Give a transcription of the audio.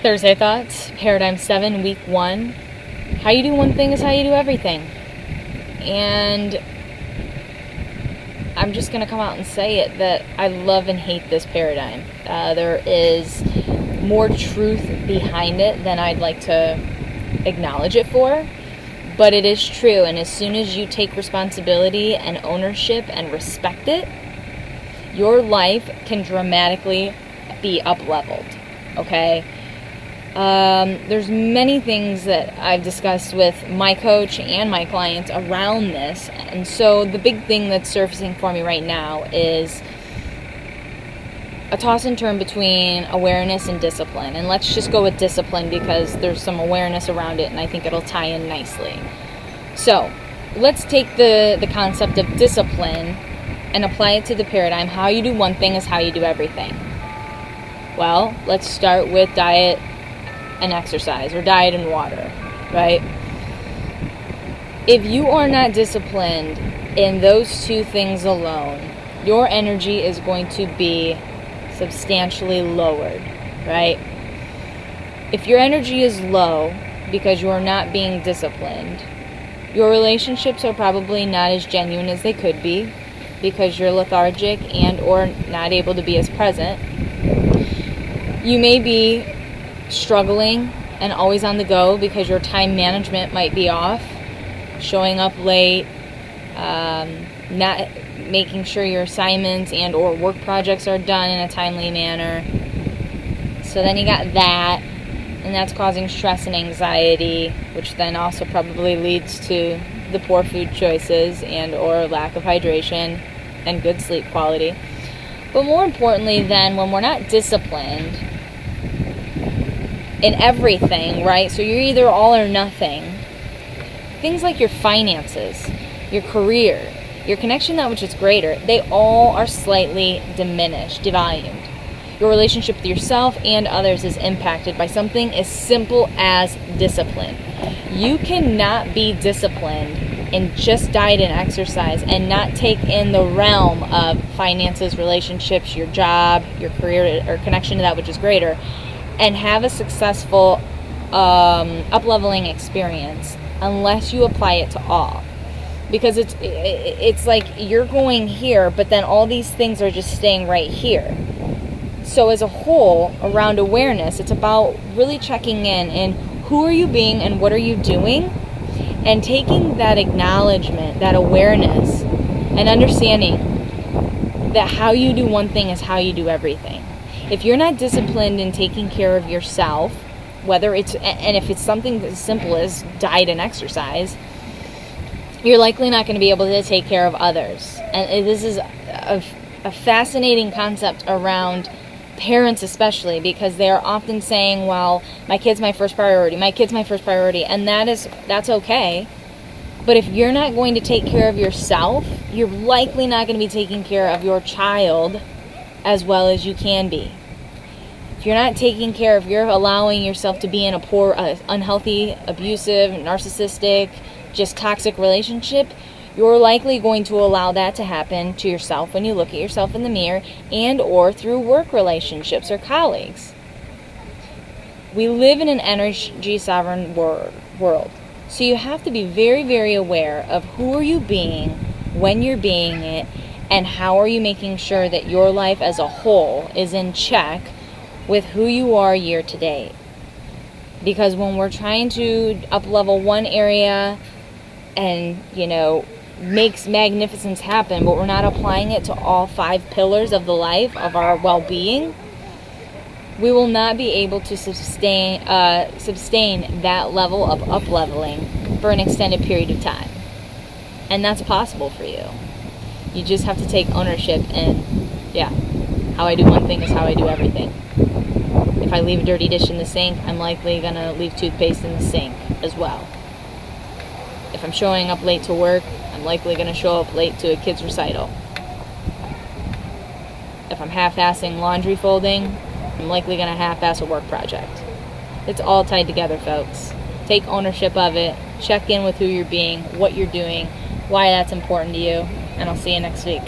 Thursday Thoughts, Paradigm 7, Week 1. How you do one thing is how you do everything. And I'm just going to come out and say it that I love and hate this paradigm. There is more truth behind it than I'd like to acknowledge it for. But it is true, and as soon as you take responsibility and ownership and respect it, your life can dramatically be up-leveled, okay? There's many things that I've discussed with my coach and my clients around this, and so the big thing that's surfacing for me right now is a toss and turn between awareness and discipline. And let's just go with discipline because there's some awareness around it and I think it'll tie in nicely. So let's take the concept of discipline and apply it to the paradigm. How you do one thing is how you do everything. Well, let's start with diet and exercise, or diet and water, right? If you are not disciplined in those two things alone, your energy is going to be substantially lowered, right? If your energy is low because you are not being disciplined, your relationships are probably not as genuine as they could be because you're lethargic and or not able to be as present. You may be struggling and always on the go because your time management might be off, showing up late, not making sure your assignments and or work projects are done in a timely manner. So then you got that, and that's causing stress and anxiety, which then also probably leads to the poor food choices and or lack of hydration and good sleep quality. But more importantly then, when we're not disciplined in everything, right? So you're either all or nothing. Things like your finances, your career, your connection to that which is greater, they all are slightly diminished, devalued. Your relationship with yourself and others is impacted by something as simple as discipline. You cannot be disciplined in just diet and exercise and not take in the realm of finances, relationships, your job, your career, or connection to that which is greater, and have a successful up-leveling experience unless you apply it to all. Because it's like you're going here, but then all these things are just staying right here. So as a whole, around awareness, it's about really checking in who are you being and what are you doing, and taking that acknowledgement, that awareness, and understanding that how you do one thing is how you do everything. If you're not disciplined in taking care of yourself, whether it's, and if it's something as simple as diet and exercise, you're likely not going to be able to take care of others. And this is a fascinating concept around parents especially, because they're often saying, well, my kid's my first priority, and that's okay. But if you're not going to take care of yourself, you're likely not going to be taking care of your child as well as you can be. If you're not taking care of, you're allowing yourself to be in a poor, unhealthy, abusive, narcissistic, just toxic relationship, you're likely going to allow that to happen to yourself when you look at yourself in the mirror and or through work relationships or colleagues. We live in an energy sovereign world. So you have to be very, very aware of who are you being, when you're being it, and how are you making sure that your life as a whole is in check with who you are year to date. Because when we're trying to up-level one area and, makes magnificence happen, but we're not applying it to all 5 pillars of the life of our well-being, we will not be able to sustain that level of up-leveling for an extended period of time. And that's possible for you. You just have to take ownership and, how I do one thing is how I do everything. If I leave a dirty dish in the sink, I'm likely going to leave toothpaste in the sink as well. If I'm showing up late to work, I'm likely going to show up late to a kid's recital. If I'm half-assing laundry folding, I'm likely going to half-ass a work project. It's all tied together, folks. Take ownership of it. Check in with who you're being, what you're doing, why that's important to you, and I'll see you next week.